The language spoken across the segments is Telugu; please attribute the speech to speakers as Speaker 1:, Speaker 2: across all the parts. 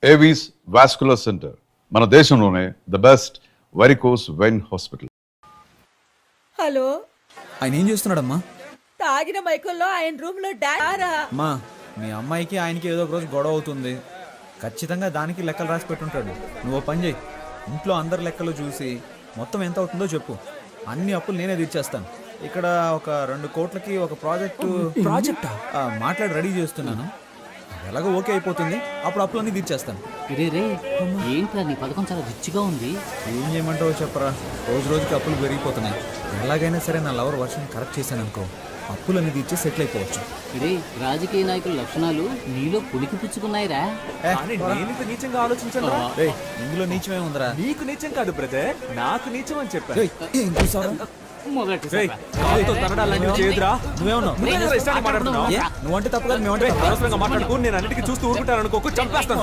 Speaker 1: ఏవీస్ వాస్కులర్ సెంటర్, మన దేశంలోనే the best varicose vein hospital.
Speaker 2: Hello,
Speaker 3: ఆయన ఏం చేస్తున్నాడమ్మా?
Speaker 2: తాగిన మైకుల్లో ఆయన రూమ్ లో డారా.
Speaker 3: అమ్మా, మీ అమ్మాయికి ఆయనకి ఏదో ఒక రోజు గొడవ అవుతుంది. ఖచ్చితంగా దానికి లెక్కలు రాసి పెట్టుంటాడు. నువ్వు పని చేయి, ఇంట్లో అందరి లెక్కలు చూసి మొత్తం ఎంత అవుతుందో చెప్పు. అన్ని అప్పులు నేనే తీర్చేస్తాను. ఇక్కడ ఒక 2 కోట్లకి ఒక ప్రాజెక్టా మాట్లాడి రెడీ చేస్తున్నాను. ఎలాగో ఓకే అయిపోతుంది, అప్పుడు అప్పులన్నీ తీర్చేస్తాను.
Speaker 4: రే ఏంట్రా నీ పథకం చాలా రిచ్గా ఉంది.
Speaker 3: ఏం చేయమంటావో చెప్పరా, రోజు రోజుకి అప్పులు పెరిగిపోతున్నాయి. ఎలాగైనా సరే నా లవర్ వర్షన్ కరెక్ట్ చేశాను అనుకో, అప్పులన్నీ తీర్చి సెటిల్ అయిపోవచ్చు.
Speaker 4: రే రాజకీయ నాయకుల లక్షణాలు నీలో పులికి పుచ్చుకున్నాయిరా.
Speaker 5: నీచంగా ఆలోచించను.
Speaker 3: ఇందులో నీచమే ఉందిరా.
Speaker 5: నీకు నీచం కాదు బ్రదర్, నాకు నీచం అని చెప్పాను.
Speaker 3: నువ్వంటే తప్పు కాదు, మేమంటే
Speaker 5: అనవసరంగా మాట్లాడుకో. నేను అన్నిటికీ చూస్తూ ఊరుకుంటాను అనుకోకు, చంపేస్తాను.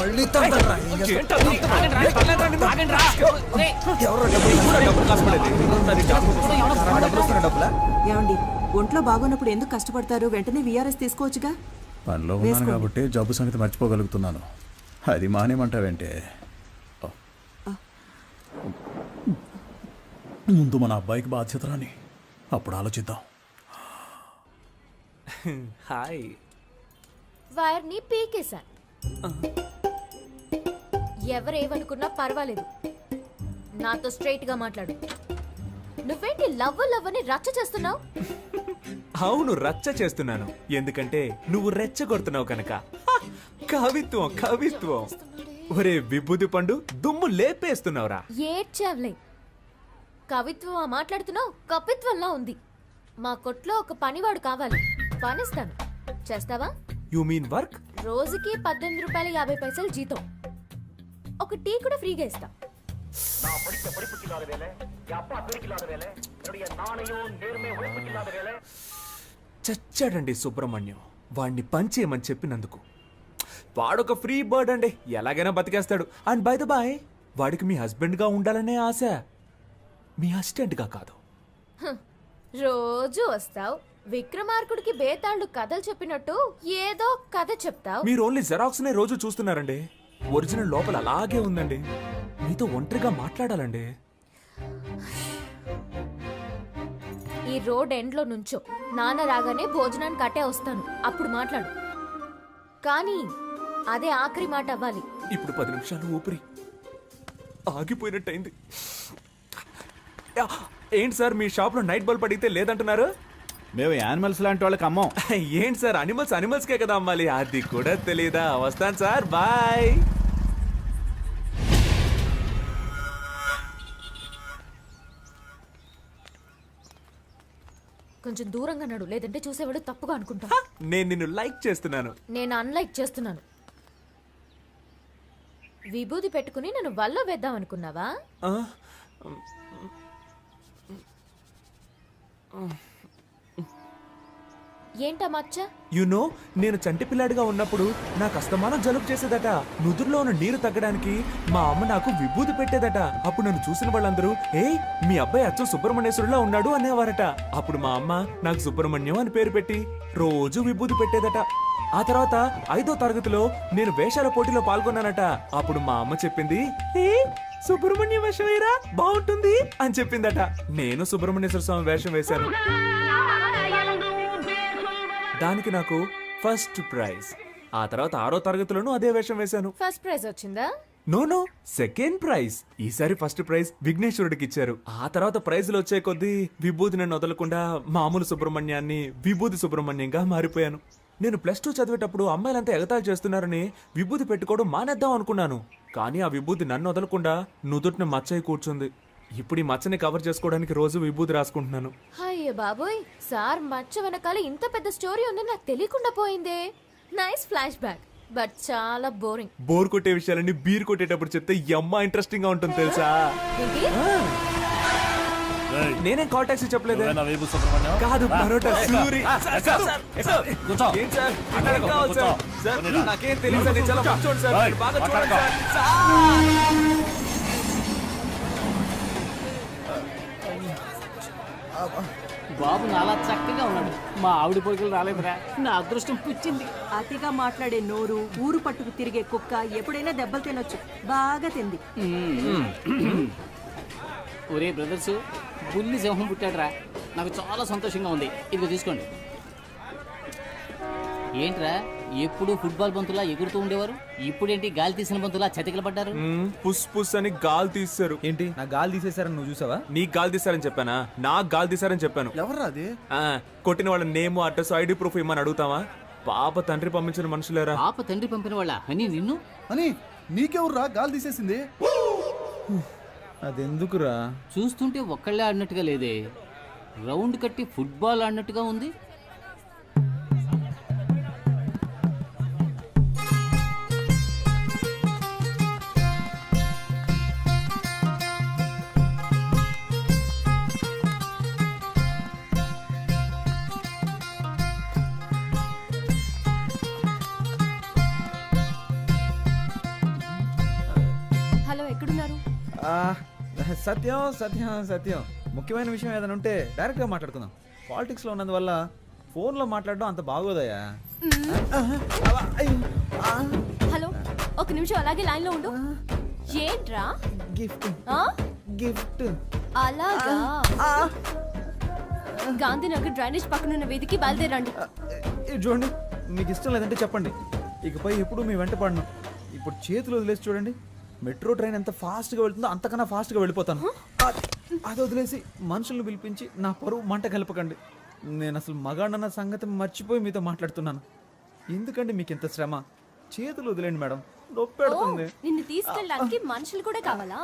Speaker 2: ఏమండి, ఒంట్లో బాగున్నప్పుడు ఎందుకు కష్టపడతారు? వెంటనే విఆర్ఎస్ తీసుకోవచ్చుగా.
Speaker 6: పనిలో ఉన్నాను కాబట్టి జబ్బు సంగతి మర్చిపోగలుగుతున్నాను. అది మానేమంటావేంటే? ముందు మన అబ్బాయికి బాధ్యత రాని, అప్పుడు ఆలోచిద్దాం.
Speaker 5: హాయ్.
Speaker 7: వైర్ని పీకేశాను. ఎవరేమనుకున్నా పర్వాలేదు, నాతో స్ట్రైట్ గా మాట్లాడు. నువ్వేంటి లవ్ అని రచ్చ చేస్తున్నావు?
Speaker 5: అవును, రచ్చ చేస్తున్నాను. ఎందుకంటే నువ్వు రెచ్చగొడుతున్నావు కనుక. కవిత్వం కవిత్వం. ఒరే విభూది పండు, దుమ్ము లేపేస్తున్నావురా.
Speaker 7: ఏడ్చావులే. కవిత్వం మాట్లాడుతున్నావు, కపిత్వంలా ఉంది. మా కొట్లో ఒక పనివాడు కావాలి, పనిస్తాను. చేస్తావా?
Speaker 5: You mean work?
Speaker 7: రోజుకి 18 రూపాయలు 50 పైసలు జీతం. ఒక టీ కూడా ఫ్రీగా ఇస్తా.
Speaker 5: చచ్చాడండి సుబ్రహ్మణ్యం, వాడిని పంచేయమని చెప్పినందుకు. వాడొక ఫ్రీ బర్డ్ అండి, ఎలాగైనా బతికేస్తాడు. అండ్ బై ద బాయ్, వాడికి మీ హస్బెండ్ గా ఉండాలనే ఆశ, మీ అసిస్టెంట్ గా కాదు.
Speaker 7: రోజు వస్తావు, విక్రమార్కుడికి బేతాళుడు కథలు చెప్పినట్టు ఏదో కథ చెప్తావు.
Speaker 5: మీరు ఓన్లీ జెరాక్స్ నే రోజు చూస్తున్నారండి. ఒరిజినల్ లోపల అలాగే ఉందండి. మీతో ఒంటరిగా మాట్లాడాలండి.
Speaker 7: ఈ రోడ్ ఎండ్ లో నుంచో, నాన్న రాగానే భోజనానికి కట్టే వస్తాను, అప్పుడు మాట్లాడు. కానీ అదే ఆఖరి మాట అవ్వాలి.
Speaker 5: ఇప్పుడు 10 నిమిషాలు ఊపిరి ఆగిపోయినట్టయింది. ఏంటి సార్, మీ షాప్ లో నైట్ బల్బ్ అడిగితే లేదంటున్నారు?
Speaker 6: మేము యానిమల్స్ లాంటి వాళ్ళకి అమ్మం.
Speaker 5: ఏంటి సార్, అనిమల్స్కే కదా అమ్మాలి, అది కూడా తెలీదా? వస్తాను సార్, బాయ్.
Speaker 7: కొంచెం దూరంగా నడు, లేదంటే చూసేవాడు తప్పుగా అనుకుంటా.
Speaker 5: నేను నిన్ను లైక్ చేస్తున్నాను.
Speaker 7: నేను అన్లైక్ చేస్తున్నాను. విభూది పెట్టుకుని నన్ను వల్ల వేద్దాం అనుకున్నావా? ఏంటా మచ్చ?
Speaker 5: యునో, నేను చంటి పిల్లాడిగా ఉన్నప్పుడు నాకు అస్తమానం జలుబు చేసేదట. నుదురులో ఉన్న నీరు తగ్గడానికి మా అమ్మ నాకు విభూది పెట్టేదట. అప్పుడు నన్ను చూసిన వాళ్ళందరూ, ఏయ్ మీ అబ్బాయి అచ్చం సుబ్రహ్మణ్యేశ్వరులా ఉన్నాడు అనేవారట. అప్పుడు మా అమ్మ నాకు సుబ్రహ్మణ్యం అని పేరు పెట్టి రోజు విభూది పెట్టేదట. ఆ తర్వాత 5వ తరగతిలో నేను వేషాల పోటీలో పాల్గొన్నానట. అప్పుడు మా అమ్మ చెప్పింది, ఏ సుబ్రహ్మణ్య వేషం వేయరా, బాగుంటుంది అని చెప్పిందట. నేను సుబ్రహ్మణ్యేశ్వర స్వామి వేషం వేశాను. దానికి నాకు ఫస్ట్ ప్రైజ్. ఆ తర్వాత 6వ తరగతిలోనూ అదే వేషం వేశాను.
Speaker 7: ఫస్ట్ ప్రైజ్ వచ్చిందా?
Speaker 5: No, second prize. ఈసారి ఫస్ట్ ప్రైజ్ విఘ్నేశ్వరుడికి ఇచ్చారు. ఆ తర్వాత ప్రైజులు వచ్చే కొద్దీ విభూది నన్ను వదలకుండా మామూలు సుబ్రహ్మణ్యాన్ని విభూది సుబ్రహ్మణ్యంగా మారిపోయాను. నేను +2 చదివేటప్పుడు అమ్మాయిలంతా ఎగతాళి చేస్తున్నారని విభూది పెట్టుకోవడం మానేద్దాం అనుకున్నాను. కానీ ఆ విభూది నన్ను వదలకుండా నుదుటిని మచ్చయి కూర్చుంది. ఇప్పుడు ఈ మచ్చని కవర్ చేసుకోవడానికి రోజు విభూది రాసుకుంటున్నాను.
Speaker 7: అయ్యే బాబోయ్, సార్ మచ్చ వెనకాల ఇంత పెద్ద స్టోరీ ఉందని నాకు తెలియకుండా పోయిందే. నైస్ ఫ్లాష్ బ్యాక్, బట్ చాలా బోరింగ్.
Speaker 5: బోర్ కొట్టే విషయాలన్నీ బీర్ కొట్టేటప్పుడు చెప్తే అమ్మ ఇంట్రెస్టింగ్ గా ఉంటుంది తెలుసా? నేనేం కాల్ టాక్సీ చెప్పలేదు. కాదు, పరోటా సూరి. నాకేం తెలియదు, చాలా కూర్చోండి సార్, బాగా చూడండి సార్.
Speaker 4: బాబు నాలా చక్కగా ఉన్నాడు. మా ఆవిడ పొడికలు రాలేదురా, నా అదృష్టం పుచ్చింది.
Speaker 2: అతిగా మాట్లాడే నోరు, ఊరు పట్టుకు తిరిగే కుక్క ఎప్పుడైనా దెబ్బలు తినొచ్చు. బాగా తింది.
Speaker 4: ఒరే బ్రదర్స్, బుల్లి సింహం పుట్టాడురా, నాకు చాలా సంతోషంగా ఉంది. ఇదిగో తీసుకోండి. ఏంట్రా ఎప్పుడు ఫుట్బాల్ బంతులా ఎగురుతూ ఉండేవారు, ఇప్పుడేంటి గాలి తీసిన బంతులా చతికిల పడ్డారు?
Speaker 5: పుస్ పుస్ అని గాలి తీస్తారు.
Speaker 3: ఏంటి నా గాలి తీసేశారని నువ్వు చూసావా?
Speaker 5: నీకు గాలి తీసారని చెప్పానా? నాకు గాలి తీసారని చెప్పాను.
Speaker 6: ఎవర్రా అది?
Speaker 5: కొట్టిన వాళ్ళ నేమ్, అడ్రస్, ఐడి ప్రూఫ్ ఇమ్మని అడుగుతావా? పాప తండ్రి పంపించిన మనుషులేరా.
Speaker 4: పాప తండ్రి పంపిన వాళ్ళ అని నిన్ను
Speaker 6: అని నీకెవర్రా గాలి తీసేసింది?
Speaker 3: అదెందుకురా?
Speaker 4: చూస్తుంటే ఒక్కళ్ళే ఆడినట్టుగా లేదే, రౌండ్ కట్టి ఫుట్బాల్ ఆడినట్టుగా ఉంది.
Speaker 7: హలో, ఎక్కడున్నారు?
Speaker 3: సత్యం సత్యం సత్యం, ముఖ్యమైన విషయం ఏదైనా ఉంటే డైరెక్ట్గా మాట్లాడుకుందాం. పాలిటిక్స్లో ఉన్నందువల్ల ఫోన్లో మాట్లాడడం అంత బాగోదయ్యా.
Speaker 7: హలో, ఒక నిమిషం అలాగే లైన్లో ఉండు. ఏంట్రా?
Speaker 3: గిఫ్ట్
Speaker 7: ఆ?
Speaker 3: గిఫ్ట్.
Speaker 7: అలాగా? గాంధీనగర్ డ్రైనేజ్ పక్కనున్న వీధికి బయలుదేరండి.
Speaker 3: ఇది చూడండి, మీకు ఇష్టం లేదంటే చెప్పండి, ఇకపై ఎప్పుడు మీ వెంట పడను. ఇప్పుడు చేతులు వదిలేసి చూడండి, మెట్రో ట్రైన్ ఎంత ఫాస్ట్గా వెళ్తుందో అంతకన్నా ఫాస్ట్గా వెళ్ళిపోతాను. అది వదిలేసి మనుషులను పిలిపించి నా పరువు మంట కలపకండి. నేను అసలు మగాడన్న సంగతి మర్చిపోయి మీతో మాట్లాడుతున్నాను. ఎందుకండి మీకు ఇంత శ్రమ? చేతులు వదిలేండి మేడం, నొప్పి పెడుతుంది.
Speaker 7: నిన్ను తీసుకెళ్ళడానికి మనుషులు కూడా కావాలా?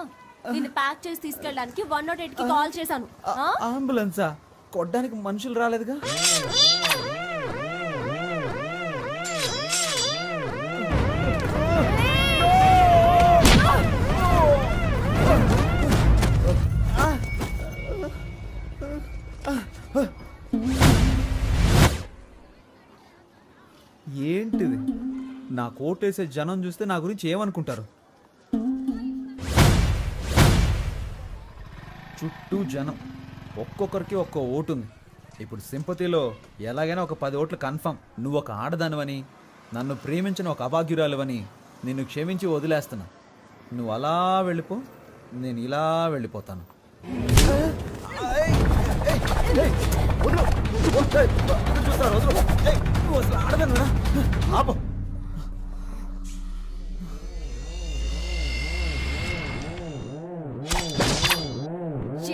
Speaker 7: నిన్ను ప్యాక్ చేసి తీసుకెళ్ళడానికి 108 కి కాల్ చేశాను. ఆ?
Speaker 3: అంబులెన్సా? కొట్టడానికి మనుషులు రాలేదుగా. ఏంటిది? నా కోటేసే జనం చూస్తే నా గురించి ఏమనుకుంటారు? చుట్టూ జనం, ఒక్కొక్కరికి ఒక్కో ఓటు ఉంది. ఇప్పుడు సింపతిలో ఎలాగైనా ఒక 10 ఓట్లు కన్ఫర్మ్. నువ్వు ఒక ఆడదానివని, నన్ను ప్రేమించిన ఒక అభాగ్యురాలువని నిన్ను క్షమించి వదిలేస్తున్నా. నువ్వు అలా వెళ్ళిపో, నేను ఇలా వెళ్ళిపోతాను.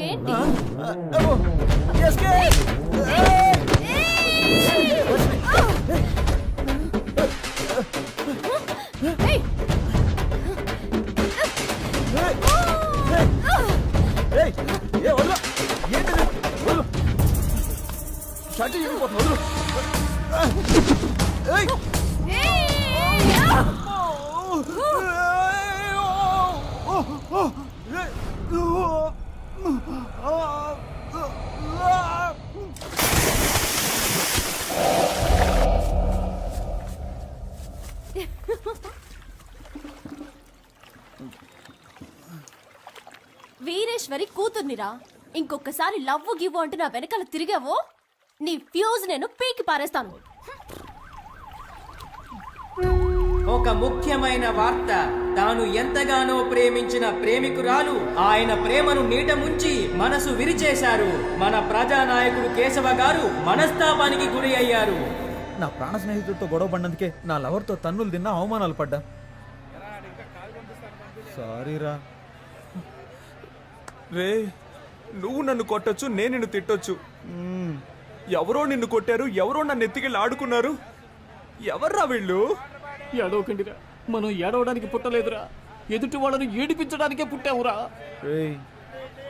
Speaker 7: ఏంటి? ఏయ్! వీరేశ్వరి కూతుర్నిరా, ఇంకొకసారి లవ్వు గివ్వు అంటూ నా వెనకాల తిరిగావో నీ ఫ్యూజ్ నేను పీకి పారేస్తాను.
Speaker 8: ఒక ముఖ్యమైన వార్త. తాను ఎంతగానో ప్రేమించిన ప్రేమికురాలు ఆయన ప్రేమను నీట ముంచి మనసు విరిచేశారు. మన ప్రజానాయకుడు కేశవ గారు మనస్తాపానికి గురి అయ్యారు.
Speaker 3: నా ప్రాణ స్నేహితుడితో గొడవ పడినందుకే నా లవర్తో తన్నులు తిన్నా, అవమానాలు పడ్డా. సారీరా.
Speaker 5: రే, నువ్వు నన్ను కొట్టొచ్చు, నేను నిన్ను తిట్టొచ్చు. ఎవరో నిన్ను కొట్టారు, ఎవరో నన్ను ఎత్తికెళ్ళి ఆడుకున్నారు. ఎవర్రా వీళ్ళు?
Speaker 4: ఏడవకండిరా, మనం ఏడవడానికి పుట్టలేదురా, ఎదుటి వాళ్ళని ఏడిపించడానికే పుట్టావురా.
Speaker 3: రేయ్,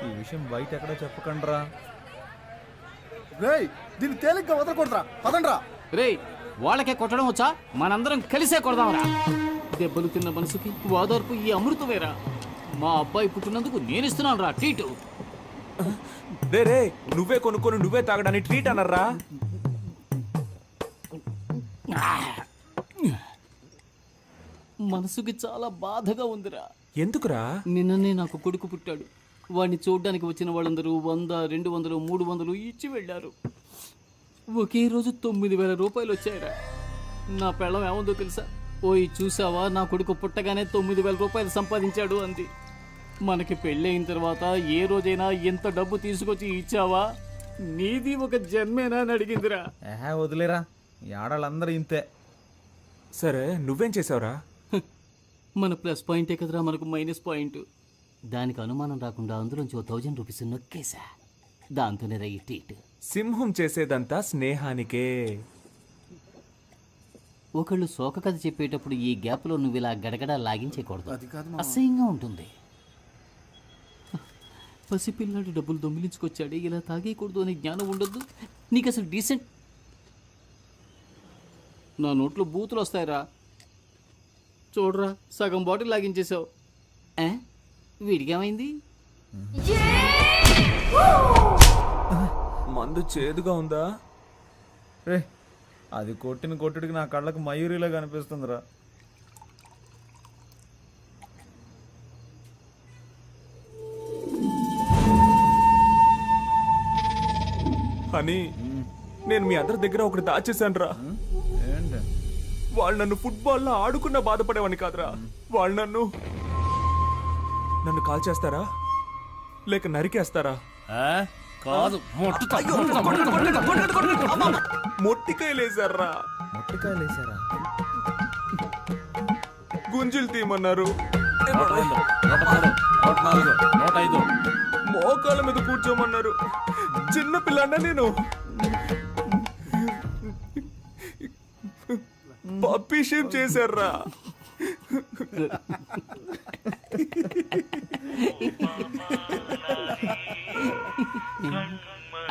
Speaker 3: ఈ విషయం బయట ఎక్కడ చెప్పకండ్రా.
Speaker 6: రేయ్, దీన్ని తేలిగ్గా వదలకూడదురా, పదండ్రా.
Speaker 4: రేయ్, వాళ్ళకే కొట్టడం వచ్చా? మనందరం కలిసే కొడదాంరా. దెబ్బలు తిన్న మనసుకి ఓదార్పు ఈ అమృతమేరా. మా అబ్బాయి పుట్టినందుకు నేనిస్తున్నాను రా ట్రీటు.
Speaker 5: రే, నువ్వే కొనుక్కొని నువ్వే తాగడానికి ట్రీట్ అన్నారా?
Speaker 4: మనసుకి చాలా బాధగా ఉందిరా.
Speaker 5: ఎందుకురా?
Speaker 4: నిన్ననే నాకు కొడుకు పుట్టాడు. వాడిని చూడ్డానికి వచ్చిన వాళ్ళందరూ 100, 200, 300 ఇచ్చి వెళ్ళారు. ఒకే రోజు 9,000 రూపాయలు వచ్చాయరా. నా పెళ్ళం ఏముందో తెలుసా? ఓయ్ చూసావా, నా కొడుకు పుట్టగానే 9,000 రూపాయలు సంపాదించాడు అంది. మనకి పెళ్ళయిన తర్వాత ఏ రోజైనా ఎంత డబ్బు తీసుకొచ్చి ఇచ్చావా? నీది ఒక జన్మేనా అని అడిగిందిరా.
Speaker 3: వదిలేరా, ఈ ఆడాళ్ళందరూ ఇంతే.
Speaker 5: సరే నువ్వేం చేసావురా?
Speaker 4: మన ప్లస్ పాయింటే కదరా మనకు మైనస్ పాయింట్. దానికి అనుమానం రాకుండా అందులోంచి 1000 రూపీస్ నొక్కేసా. దాంతోనే రైట్.
Speaker 5: సింహం చేసేదంతా స్నేహానికే.
Speaker 4: ఒకళ్ళు శోక కథ చెప్పేటప్పుడు ఈ గ్యాప్లో నువ్వు ఇలా గడగడ లాగించేయకూడదు, అసహ్యంగా ఉంటుంది. పసిపిల్లాడు డబ్బులు దొంగిలించుకొచ్చాడు, ఇలా తాగేయకూడదు అనే జ్ఞానం ఉండొద్దు నీకు అసలు. డీసెంట్. నా నోట్లో బూతులు వస్తాయిరా. చూడరా, సగం బాటిల్ లాగించేసావు. వీడికేమైంది?
Speaker 5: మందు చేదుగా ఉందా?
Speaker 3: రే, అది కొట్టిన కొట్టుడికి నా కళ్ళకు మయూరిలా కనిపిస్తుందిరా.
Speaker 5: అని నేను మీ అందరి దగ్గర ఒకటి దాచేశాను రా.
Speaker 3: ఏంటి?
Speaker 5: వాళ్ళు నన్ను ఫుట్బాల్లో ఆడుకున్న బాధపడేవాడిని కాదురా. వాళ్ళు నన్ను కాల్ చేస్తారా లేక నరికేస్తారా?
Speaker 4: కాదు,
Speaker 5: మొట్టికాయలేసారా?
Speaker 3: మొట్టికాయలేసారా?
Speaker 5: గుంజులు తీయమన్నారు. మోకాళ్ళ మీద కూర్చోమన్నారు. చిన్న పిల్లన్నా నేను. పప్పీ షేప్ చేశారా?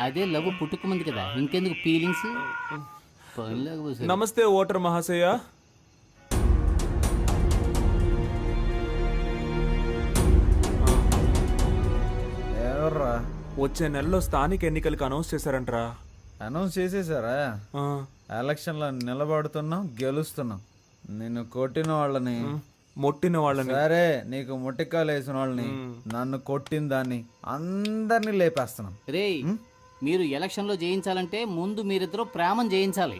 Speaker 4: అదే లవ్ పుట్టుకమంది కదా, ఇంకెందుకు ఫీలింగ్స్?
Speaker 5: నమస్తే ఓటర్ మహాశయ.
Speaker 3: ఎవర్రా?
Speaker 5: వచ్చే నెలలో స్థానిక ఎన్నికలకు అనౌన్స్ చేశారంటరా.
Speaker 3: అనౌన్స్ చేసేసారా?
Speaker 5: ఆ,
Speaker 3: ఎలక్షన్లో నిలబడుతున్నాం, గెలుస్తున్నాం. నిన్ను కొట్టిన వాళ్ళని,
Speaker 5: మొట్టిన వాళ్ళని.
Speaker 3: సరే నీకు ముట్టికాయలు వేసిన వాళ్ళని, నన్ను కొట్టిన దాన్ని అందరినీ లేపేస్తున్నాం.
Speaker 4: రేయ్, మీరు ఎలక్షన్లో జయించాలంటే ముందు మీరిద్దరూ ప్రేమను జయించాలి.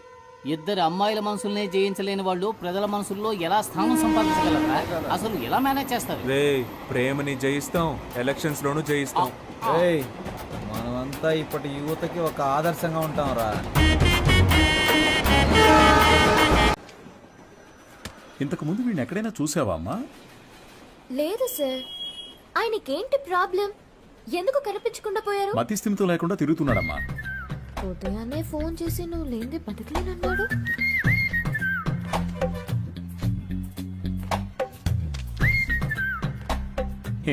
Speaker 4: ఇద్దరు అమ్మాయిల మనసుల్నే జయించలేని వాళ్ళు ప్రజల మనసుల్లో ఎలా స్థానం సంపాదించగలరా? అసలు ఎలా మేనేజ్ చేస్తారు?
Speaker 5: రే, ప్రేమని జయిస్తాం, ఎలక్షన్స్ లోను జయిస్తాం.
Speaker 3: ఏయ్, మనమంతా ఇప్పటి యువతకి ఒక ఆదర్శంగా ఉంటాం రా.
Speaker 6: ఇంతకు ముందు వీడిని ఎక్కడైనా చూసావా అమ్మా?
Speaker 7: లేదు సార్. ఆయనకేంటి ప్రాబ్లం? ఎందుకు కనిపించకుండా పోయారు?
Speaker 6: మతి స్థిమితం లేకుండా తిరుగుతున్నాడమ్మా.
Speaker 7: ఉదయాన్నే ఫోన్ చేసి నువ్వు లేనిది బతకలేనన్నాడు.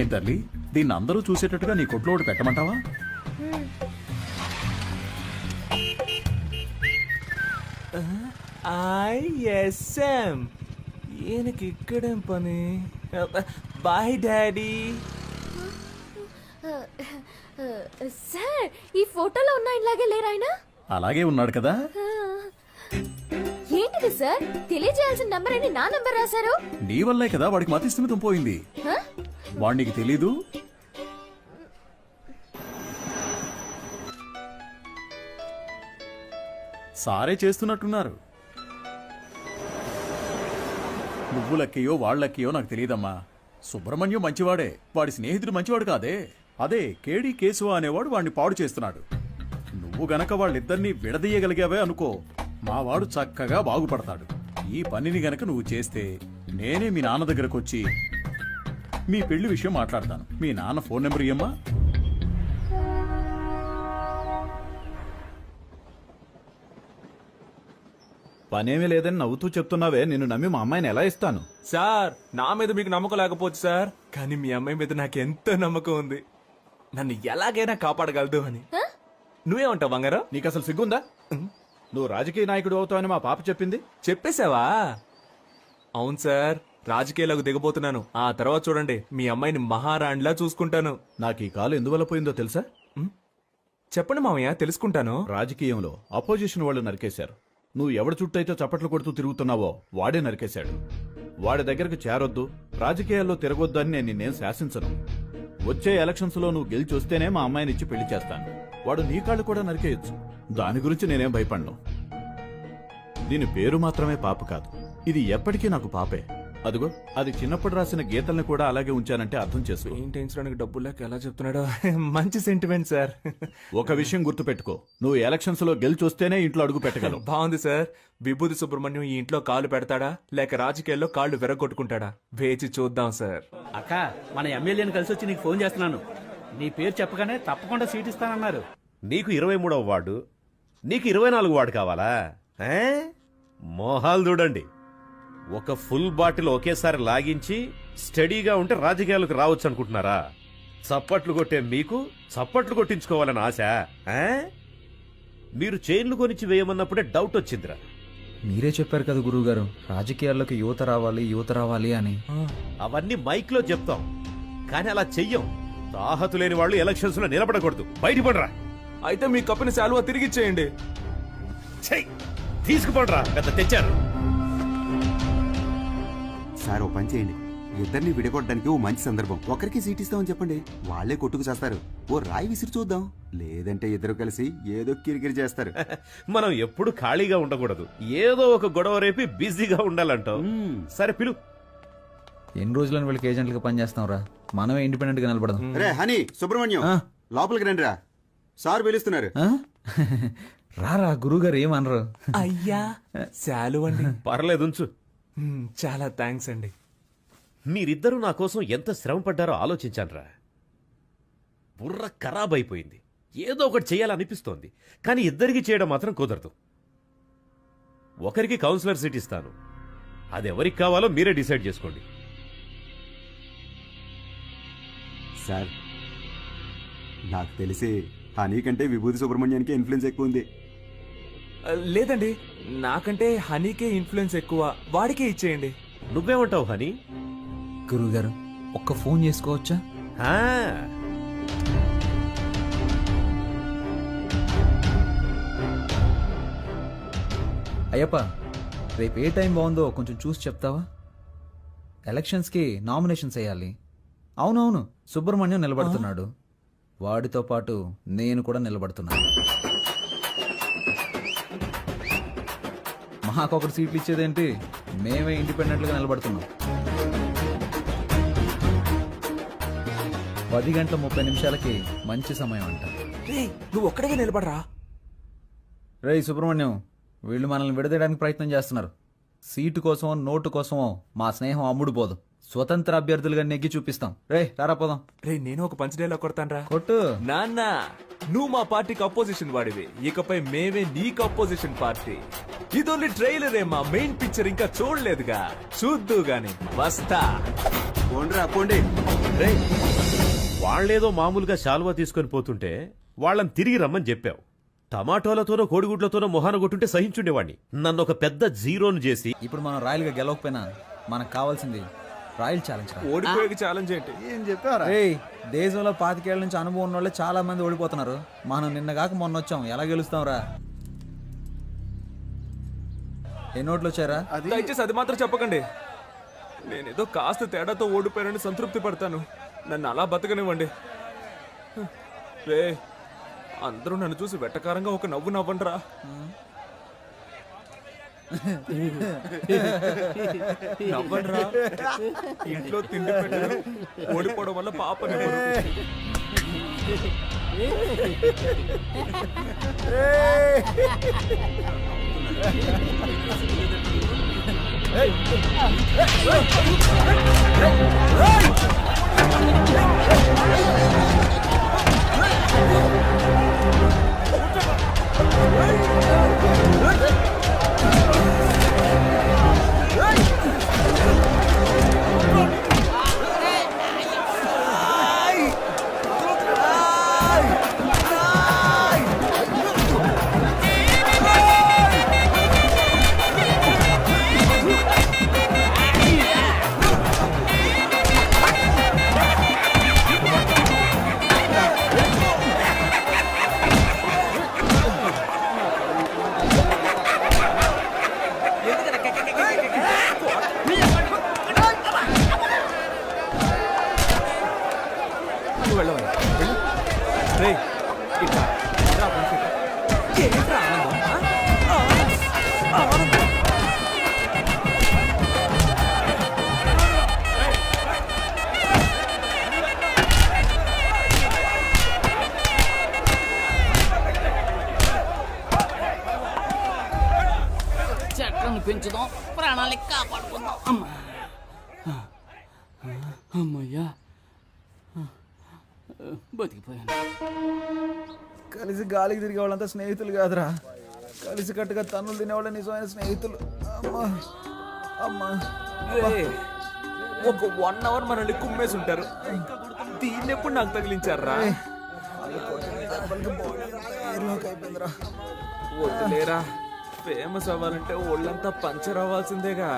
Speaker 6: ఏం తల్లి, దీన్ని అందరూ చూసేటట్టుగా నీ కొట్లో ఒకటి పెట్టమంటావా?
Speaker 5: ఐఎస్ఎం ఈయనకి ఇక్కడేం పని? Bye daddy.
Speaker 7: సార్, ఈ ఫోటోలో ఉన్న ఇలాగే లేరు ఆయన?
Speaker 6: అలాగే ఉన్నాడు కదా.
Speaker 7: ఏంటిది సార్? తెలియజేయాల్సిన నంబర్ అని నా నంబర్ రాశారు.
Speaker 6: నీ వల్లే కదా వాడికి మతి స్థిమితం పోయింది.
Speaker 7: హ?
Speaker 6: వాడికి తెలీదు. సారే చేస్తున్నట్టున్నారు. నువ్వు లక్కయో వాళ్ళక్కయో నాకు తెలియదమ్మా. సుబ్రహ్మణ్యం మంచివాడే, వాడి స్నేహితుడు మంచివాడు కాదే. అదే కేడి కేశవ అనేవాడు వాడిని పాడు చేస్తున్నాడు. నువ్వు గనక వాళ్ళిద్దరినీ విడదీయగలిగావే అనుకో, మావాడు చక్కగా బాగుపడతాడు. ఈ పనిని గనక నువ్వు చేస్తే నేనే మీ నాన్న దగ్గరకు వచ్చి మీ పెళ్లి విషయం మాట్లాడతాను. మీ నాన్న ఫోన్ నెంబర్ ఇయ్యమ్మా.
Speaker 9: పనేమీ లేదని నవ్వుతూ చెప్తున్నావే, నిన్ను నమ్మి మా అమ్మాయిని ఎలా ఇస్తాను?
Speaker 5: సార్, నా మీద మీకు నమ్మకం లేకపోవచ్చు సార్, కానీ మీ అమ్మాయి మీద నాకు ఎంతో నమ్మకం ఉంది. నన్ను ఎలాగైనా కాపాడగలదు అని. నువ్వేమంటావు బంగారం?
Speaker 9: నీకు అసలు సిగ్గుందా? నువ్వు రాజకీయ నాయకుడు అవుతావని మా పాప చెప్పింది.
Speaker 5: చెప్పేశావా? అవును సార్, రాజకీయాలకు దిగబోతున్నాను. ఆ తర్వాత చూడండి, మీ అమ్మాయిని మహారాణిలా చూసుకుంటాను.
Speaker 9: నాకు ఈ కాలు ఎందువల్ల పోయిందో తెలుసా?
Speaker 5: చెప్పండి మామయ్య, తెలుసుకుంటాను.
Speaker 9: రాజకీయంలో అపోజిషన్ వాళ్ళు నరికేశారు. నువ్వు ఎవడి చుట్టైతే చప్పట్లు కొడుతూ తిరుగుతున్నావో వాడే నరికేశాడు. వాడి దగ్గరకు చేరొద్దు, రాజకీయాల్లో తిరగొద్దు అని నేను నిన్నేం శాసించను. వచ్చే ఎలక్షన్స్ లో నువ్వు గెలిచి వస్తేనే మా అమ్మాయిని ఇచ్చి పెళ్లి చేస్తాను. వాడు నీ కాళ్ళు కూడా నరికేయొచ్చు. దాని గురించి నేనేం భయపడను. దీని పేరు మాత్రమే పాప కాదు, ఇది ఎప్పటికీ నాకు పాపే. అదిగో అది చిన్నప్పుడు రాసిన గీతల్ని కూడా అలాగే ఉంచానంటే అర్థం చేసుకో.
Speaker 5: పెయింటించడానికి డబ్బులు లేక ఎలా చెప్తున్నాడో. మంచి సెంటిమెంట్ సార్.
Speaker 9: ఒక విషయం గుర్తుపెట్టుకో, నువ్వు ఎలక్షన్స్ లో గెలిచి వస్తేనే ఇంట్లో అడుగు పెట్టగలవు.
Speaker 5: బాగుంది సార్. విభూతి సుబ్రహ్మణ్యం ఈ ఇంట్లో కాలు పెడతాడా లేక రాజకీయాల్లో కాళ్ళు విరగొట్టుకుంటాడా వేచి చూద్దాం సార్.
Speaker 10: అక్క, మన ఎమ్మెల్యేని కలిసి వచ్చి నీకు ఫోన్ చేస్తున్నాను. నీ పేరు చెప్పగానే తప్పకుండా సీట్ ఇస్తానన్నారు.
Speaker 11: నీకు 23వ వార్డు, నీకు 24 వార్డు కావాలా? మోహాలు చూడండి. ఒక ఫుల్ బాటిల్ ఒకేసారి లాగించి స్టడీగా ఉంటే రాజకీయాలకు రావచ్చు అనుకుంటున్నారా? చప్పట్లు కొట్టే మీకు చప్పట్లు కొట్టించుకోవాలని ఆశ? మీరు చైన్లు కొనిచ్చి వేయమన్నప్పుడే డౌట్ వచ్చిందిరా.
Speaker 3: మీరే చెప్పారు కదా గురువుగారు, రాజకీయాల్లోకి యువత రావాలి అని.
Speaker 11: అవన్నీ మైక్ లో చెప్తాం, కానీ అలా చెయ్యం. తాహతు లేని వాళ్ళు ఎలక్షన్స్ లో నిలబడకూడదు. బయటపడరా.
Speaker 5: అయితే మీ కప్పిన శాలువా తిరిగిచ్చేయండి.
Speaker 11: తీసుకుపడరా, పెద్ద తెచ్చారు.
Speaker 12: సార్ ఓ పని చేయండి, ఇద్దరిని విడగొట్టడానికి ఓ మంచి సందర్భం. ఒకరికి సీట్ ఇస్తామని చెప్పండి, వాళ్లే కొట్టుకు చేస్తారు. ఓ రాయి విసిరి చూద్దాం, లేదంటే ఇద్దరు కలిసి ఏదో కిరికిరి చేస్తారు.
Speaker 11: మనం ఎప్పుడు ఖాళీగా ఉండకూడదు, ఏదో ఒక గొడవ రేపి బిజీగా ఉండాలంటావు. సరే పిలు.
Speaker 3: ఎన్ని రోజులని వీళ్ళకి ఏజెంట్లుగా పనిచేస్తాం రా, మనమే ఇండిపెండెంట్ గా నిలబడదాం.
Speaker 12: రే హనీ, సుబ్రహ్మణ్యం లోపలికి రండి రా, సార్ పిలుస్తున్నారు.
Speaker 3: రారా, గురువుగారు ఏమనరు.
Speaker 5: అయ్యా శాలువండి.
Speaker 11: పర్లేదు ఉంచు.
Speaker 5: చాలా థ్యాంక్స్ అండి.
Speaker 11: మీరిద్దరూ నా కోసం ఎంత శ్రమ పడ్డారో ఆలోచించానురా. బుర్ర ఖరాబ్ అయిపోయింది. ఏదో ఒకటి చేయాలనిపిస్తోంది, కానీ ఇద్దరికి చేయడం మాత్రం కుదరదు. ఒకరికి కౌన్సిలర్ సీట్ ఇస్తాను, అది ఎవరికి కావాలో మీరే డిసైడ్ చేసుకోండి.
Speaker 12: సార్ నాకు తెలిసి హనీ కంటే విభూతి సుబ్రహ్మణ్యానికి ఇన్ఫ్లుయెన్స్ ఎక్కువ ఉంది.
Speaker 5: లేదండి, నాకంటే హనీకే ఇన్ఫ్లుయెన్స్ ఎక్కువ, వాడికే ఇచ్చేయండి.
Speaker 11: నువ్వేమంటావు హనీ?
Speaker 3: గురువుగారు ఒక్క ఫోన్ చేసుకోవచ్చా? అయ్యప్ప, రేపు ఏ టైం బాగుందో కొంచెం చూసి చెప్తావా? ఎలక్షన్స్కి నామినేషన్స్ వేయాలి. అవునవును, సుబ్రహ్మణ్యం నిలబడుతున్నాడు, వాడితో పాటు నేను కూడా నిలబడుతున్నాను. మాకొకరు సీట్లు ఇచ్చేదేంటి, మేమే ఇండిపెండెంట్గా నిలబడుతున్నాం. 10:30 మంచి సమయం అంట.
Speaker 5: నువ్వు ఒక్కడిగా నిలబడరా.
Speaker 3: రేయ్ సుబ్రహ్మణ్యం, వీళ్ళు మనల్ని విడదీయడానికి ప్రయత్నం చేస్తున్నారు. సీటు కోసమో నోటు కోసమో మా స్నేహం అమ్ముడు పోదు. స్వతంత్ర అభ్యర్థులుగా నెగ్గి చూపిస్తాం. రే రారా పోదాం.
Speaker 5: రే నేను ఒక పంచ్ డైలాగ్ కొడతాను.
Speaker 3: కొట్టు.
Speaker 5: నాన్న, నువ్వు మా పార్టీకి అపోజిషన్ వాడివి, ఇకపై మేమే నీకు అపోజిషన్ పార్టీ. ఇది ఓన్లీ ట్రైలరే, మా మెయిన్ పిక్చర్ ఇంకా చూడలేదుగా, చూద్దు గాని వస్తా.
Speaker 12: పోండి.
Speaker 11: వాళ్లేదో మామూలుగా శాలువా తీసుకొని పోతుంటే వాళ్ళని తిరిగి రమ్మని చెప్పావు. టమాటోలతోనో కోడిగుడ్లతోనో మొహాన కొట్టుంటే సహించుండేవాడిని. నన్ను ఒక పెద్ద జీరోను చేసి
Speaker 3: ఇప్పుడు మనం రాయల్గా గెలవకపోయినా మనకు కావాల్సింది రాయల్ ఛాలెంజ్.
Speaker 5: ఓడిపోయే ఛాలెంజ్ ఏంటి?
Speaker 12: ఏం చెప్పారా?
Speaker 3: దేశంలో 25 ఏళ్ల నుంచి అనుభవం ఉన్న వాళ్ళే చాలా మంది ఓడిపోతున్నారు. మనం నిన్నగాక మొన్న వచ్చాం, ఎలా గెలుస్తాం రా? ఎన్ని ఓట్లు వచ్చారా?
Speaker 5: దయచేసి అది మాత్రం చెప్పకండి. నేనేదో కాస్త తేడాతో ఓడిపోయానని సంతృప్తి పడతాను, నన్ను అలా బతకనివ్వండి. రే అందరూ నన్ను చూసి వెట్టకారంగా ఒక నవ్వు నవ్వండిరా. నవ్వండిరా. ఇంట్లో తిండి పెట్టారు, ఓడిపోవడం వల్ల పాపని నువ్వు వెళ్ళవయ్యా వెళ్ళు. రేయ్, ఇట్రా. రా, పంచి. ఏంట్రా ఆనందం, ఆ? ఆనందం.
Speaker 4: చెట్లను పెంచుదాం, ప్రాణాలకి కాపాడుకుందాం. అమ్మా, అమ్మయ్యా, బతికిపోయాను.
Speaker 3: కలిసి గాలికి తిరిగే వాళ్ళంతా స్నేహితులు కాదురా, కలిసి కట్టుగా తన్నులు తినేవాళ్ళ నిజమైన స్నేహితులు. అమ్మా అమ్మా.
Speaker 5: రేయ్, ఒక 1 అవర్ మనల్ని కుమ్మేసి ఉంటారు. దీన్ని ఎప్పుడు నాకు తగిలించారా?
Speaker 3: అయిపోయిందిరా.
Speaker 5: వద్దులేరా, ఫేమస్ అవ్వాలంటే ఒళ్ళంతా పంచర్ అవ్వాల్సిందేగా.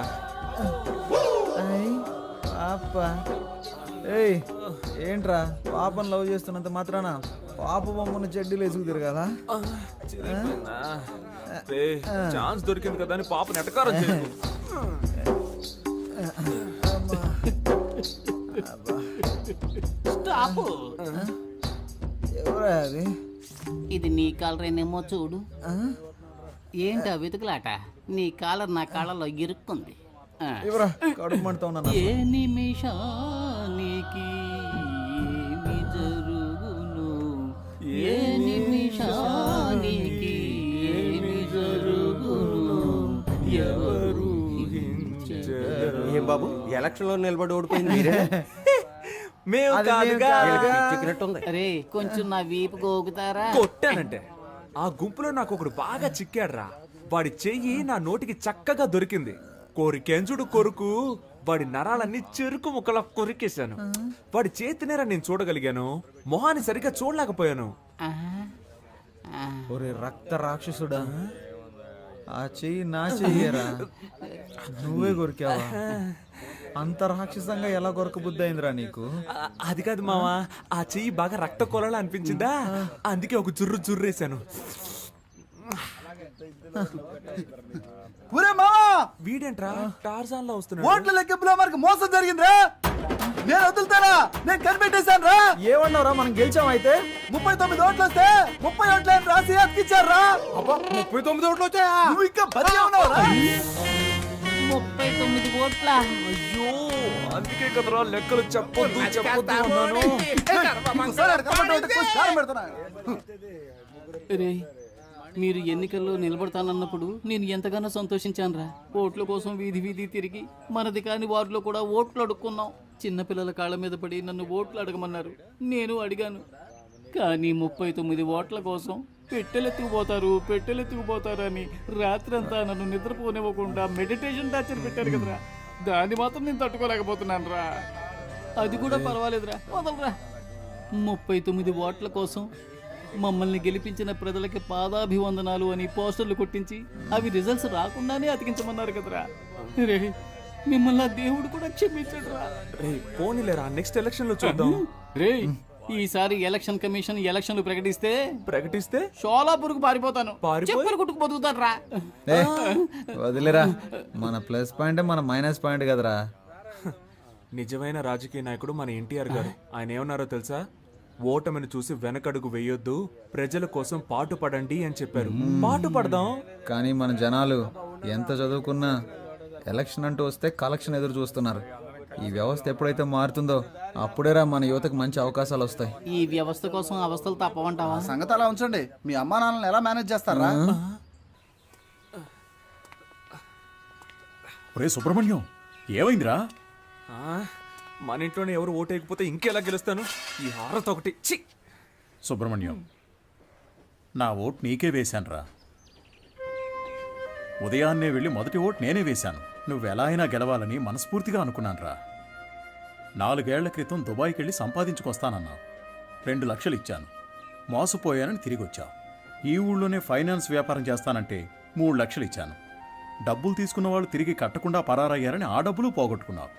Speaker 3: పాప. ఏయ్ ఏంట్రా, పాపను లవ్ చేస్తున్నంత మాత్రాన పాప బొమ్మను చెడ్డీలు వేసుకు తిరగాల?
Speaker 5: ఛాన్స్ దొరికింది కదా అని పాప నెటకారం చేయకు.
Speaker 4: స్టాప్.
Speaker 3: ఎవరా అది?
Speaker 4: ఇది నీ కాలరేనేమో చూడు. ఏంటా వెతుకులాట? నీ కాలర్ నా కాళ్ళలో ఇరుక్కుంది.
Speaker 3: ఎవరా కడుపు మంటతో ఉన్నా?
Speaker 4: ఏ నిమిషానికి ఏమి జరుగును, ఏ నిమిషానికి ఏమి జరుగును, ఎవరు
Speaker 8: ఏం బాబు ఎలక్షన్ లో నిలబడి ఓడిపోయింది?
Speaker 5: మేము కాదుగా.
Speaker 4: అరే కొంచెం నా వీపు గోగుతారా?
Speaker 5: కొట్టానంటే ఆ గుంపులో నాకు ఒకడు బాగా చిక్కాడ్రా. వాడి చెయ్యి నా నోటికి చక్కగా దొరికింది. కోరికెంజుడు కొరుకు వాడి నరాలన్నీ చెరుకు ముక్కలా కొరికేశాను. వాడి చేతినేరా నేను చూడగలిగాను, మొహాన్ని సరిగ్గా చూడలేకపోయాను.
Speaker 3: ఒరే రక్త రాక్షసుడా, ఆ చెయ్యి నా చెయ్యరా, నువ్వే కొరికావా? అంత రాక్షసంగా ఎలా కొరక బుద్ధి అయిందిరా నీకు?
Speaker 5: అది కాదు మావా, ఆ చెయ్యి బాగా రక్త కొలలా అనిపించిందా, అందుకే ఒక జుర్రు జుర్రేశాను. వీడేంట్రా టార్జాన్ లో వస్తున్నాడు?
Speaker 8: ఓట్ల లెక్కింపులో మనకు మోసం జరిగిందిరా. నేను వదులుతానా? నేను కనిపెట్టేశాను రా.
Speaker 3: ఏమన్నావురా, మనం గెలిచాం అయితే?
Speaker 8: 39 ఓట్లు వస్తే 30 ఓట్లని రాసి అతికిచ్చారా?
Speaker 5: 39 ఓట్లు వచ్చాయా?
Speaker 8: నువ్వు ఇంకా బతికే ఉన్నావురా?
Speaker 4: 39 ఓట్ల.
Speaker 5: అయ్యో, అందుకే కదరా లెక్కలు చెప్పొద్దు అన్నాను.
Speaker 4: రే, మీరు ఎన్నికల్లో నిలబడతానన్నప్పుడు నేను ఎంతగానో సంతోషించానురా. ఓట్ల కోసం వీధి వీధి తిరిగి మనది కాని వారిలో కూడా ఓట్లు అడుక్కున్నాం. చిన్నపిల్లల కాళ్ళ మీద పడి నన్ను ఓట్లు అడగమన్నారు, నేను అడిగాను. కానీ 39 ఓట్ల కోసం పెట్టెలెత్తుకుపోతారు అని రాత్రంతా నన్ను నిద్రపోనివ్వకుండా మెడిటేషన్ టార్చర్ పెట్టారు కదరా. దాన్ని మాత్రం నేను తట్టుకోలేకపోతున్నాను రా. అది కూడా పర్వాలేదురా, వదలరా. 39 ఓట్ల కోసం మమ్మల్ని గెలిపించిన ప్రజలకి పాదాభివందనాలు అని పోస్టర్లు కొట్టించి అవి రిజల్ట్స్ రాకుండానే అతికించమన్నారు కదరా. రే, మిమ్మల్ని ఆ దేవుడు కూడా క్షమించడురా.
Speaker 5: రే పోనీలేరా, నెక్స్ట్ ఎలక్షన్ లో చూద్దాం.
Speaker 4: రే, ఈసారి ఎలక్షన్ కమిషన్ ఎలక్షన్లు ప్రకటిస్తే షోలాపూర్కు పారిపోతాను. చెప్పలు కుట్టుకు బతుకుతాను రా.
Speaker 3: వదిలేరా, మన ప్లస్ పాయింట్ మన మైనస్ పాయింట్ కదరా.
Speaker 5: నిజమైన రాజకీయ నాయకుడు మన ఎన్టీఆర్ గారు. ఆయన ఏమన్నారో తెలుసా? ఓటమిని చూసి వెనకడుగు వేయొద్దు, ప్రజల కోసం పాటు పడండి అని చెప్పారు. పాటు పడదాం.
Speaker 3: కానీ మన జనాలు ఎంత చదువుకున్నా ఎలక్షన్ అంటూ వస్తే కలెక్షన్ ఎదురు చూస్తున్నారు. ఈ వ్యవస్థ ఎప్పుడైతే మారుతుందో అప్పుడేరా మన యువతకు మంచి అవకాశాలు వస్తాయి.
Speaker 4: ఈ వ్యవస్థ కోసం అవస్థలు తప్పవంటావా?
Speaker 8: సంగతి అలా ఉంచండి. మీ అమ్మా నాన్నలను ఎలా మేనేజ్ చేస్తారా?
Speaker 6: ఒరే సుబ్రహ్మణ్యం, ఏమైందిరా?
Speaker 5: మన ఇంట్లోనే ఎవరు ఓటేయకపోతే ఇంకెలా గెలుస్తాను? ఈ హారత ఒకటి. ఛీ!
Speaker 6: సుబ్రహ్మణ్యం, నా ఓటు నీకే వేశానురా. ఉదయాన్నే వెళ్ళి మొదటి ఓటు నేనే వేశాను. నువ్వెలా అయినా గెలవాలని మనస్ఫూర్తిగా అనుకున్నానురా. 4 ఏళ్ల క్రితం దుబాయ్కి వెళ్ళి సంపాదించుకొస్తానన్నావు. 2 లక్షలు ఇచ్చాను. మోసపోయానని తిరిగి వచ్చావు. ఈ ఊళ్ళోనే ఫైనాన్స్ వ్యాపారం చేస్తానంటే 3 లక్షలు ఇచ్చాను. డబ్బులు తీసుకున్న వాళ్ళు తిరిగి కట్టకుండా పరారయ్యారని ఆ డబ్బులు పోగొట్టుకున్నావు.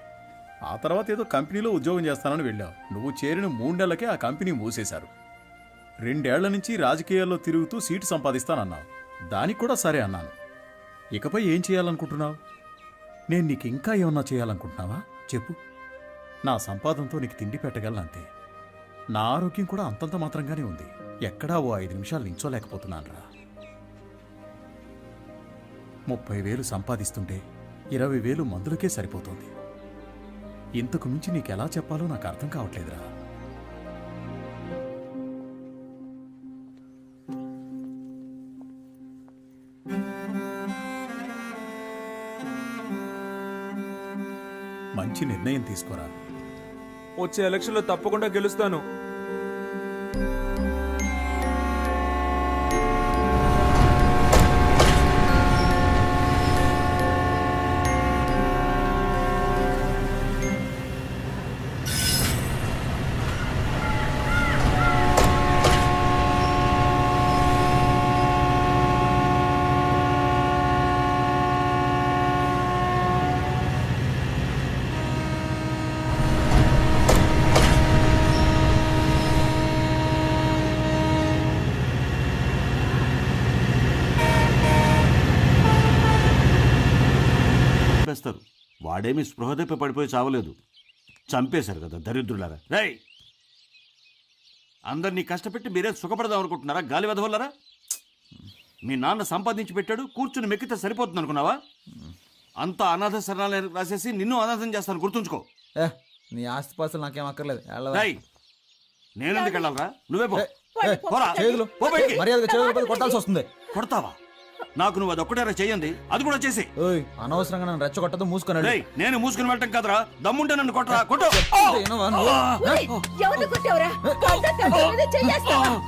Speaker 6: ఆ తర్వాత ఏదో కంపెనీలో ఉద్యోగం చేస్తానని వెళ్ళావు. నువ్వు చేరిన 3 నెలలకే ఆ కంపెనీ మూసేశారు. 2 ఏళ్ల నుంచి రాజకీయాల్లో తిరుగుతూ సీటు సంపాదిస్తానన్నావు. దానికి కూడా సరే అన్నాను. ఇకపై ఏం చేయాలనుకుంటున్నావు? నేను నీకు ఇంకా ఏమన్నా చేయాలనుకుంటున్నావా? చెప్పు. నా సంపాదనతో నీకు తిండి పెట్టగలను అంతే. నా ఆరోగ్యం కూడా అంతంత మాత్రంగానే ఉంది. ఎక్కడా ఓ 5 నిమిషాలు నించోలేకపోతున్నానురా. 30,000 సంపాదిస్తుంటే 20,000 మందులకే సరిపోతుంది. ఇంతకు మించి నీకెలా చెప్పాలో నాకు అర్థం కావట్లేదురా. మంచి నిర్ణయం తీసుకోరా.
Speaker 5: వచ్చే ఎలక్షన్లో తప్పకుండా గెలుస్తాను.
Speaker 13: చంపేస్తారు. వాడేమి స్పృహ తప్పి పడిపోయి చావలేదు, చంపేశారు కదా దరిద్రులారా. రేయ్, అందరినీ కష్టపెట్టి మీరే సుఖపడదాం అనుకుంటున్నారా? గాలి వెదవల్లరా. మీ నాన్న సంపాదించి పెట్టాడు, కూర్చుని మెక్కితే సరిపోతుంది అనుకున్నావా? అంతా అనాథ శరణాలయం రాసేసి నిన్ను అనాథం చేస్తాను, గుర్తుంచుకో.
Speaker 3: నీ ఆస్తిపాస్తులు నాకేం అక్కర్లేదు.
Speaker 13: రేయ్, నేనెందుకు వెళ్ళాలరా? నువ్వే పో. పోరా.
Speaker 3: చేతులు
Speaker 13: పో బయటికి.
Speaker 3: మర్యాదగా చేతులు కొట్టాల్సి వస్తుంది.
Speaker 13: కొడతావా? నాకు నువ్వు అదొక్కటేరా చెయ్యండి, అది కూడా చేసి.
Speaker 3: ఓయ్, అనవసరంగా నన్ను రెచ్చగొట్టదు, మూసుకొని వెళ్ళు.
Speaker 13: రేయ్, నేను మూసుకుని వెళ్ళటం కదరా, దమ్ముంటే నన్ను కొట్టరా. కొట్టు.
Speaker 3: వినవా నువ్వు?
Speaker 2: ఎవరు కొట్టావురా?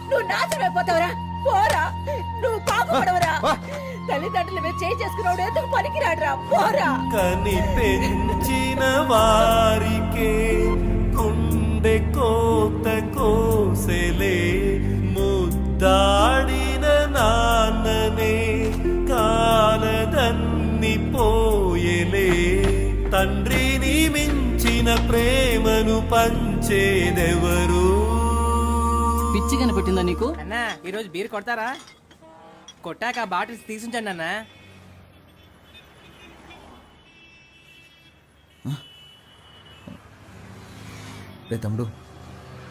Speaker 2: నువ్వు నాశనమైపోతావురా. పోరా, నువ్వు పాపపడవరా. తల్లిదండ్రుల మీద చేయి చేసుకున్నాడు ఎందుకు పనికిరాడురా. పోరా.
Speaker 5: కని పెంచిన వారికే గుండె కోత కోసెలే, ముద్దాడిన నాన్ననే కాలదన్ని పోయెలే. తండ్రిని మించిన ప్రేమను పంచేదెవరు?
Speaker 4: పిచ్చి కనిపెట్టిందా నీకు?
Speaker 8: అన్నా ఈరోజు బీర్ కొడతారా? కొట్టాక బాటిల్స్ తీసుంచండి అన్నా.
Speaker 3: రే తమ్ముడు,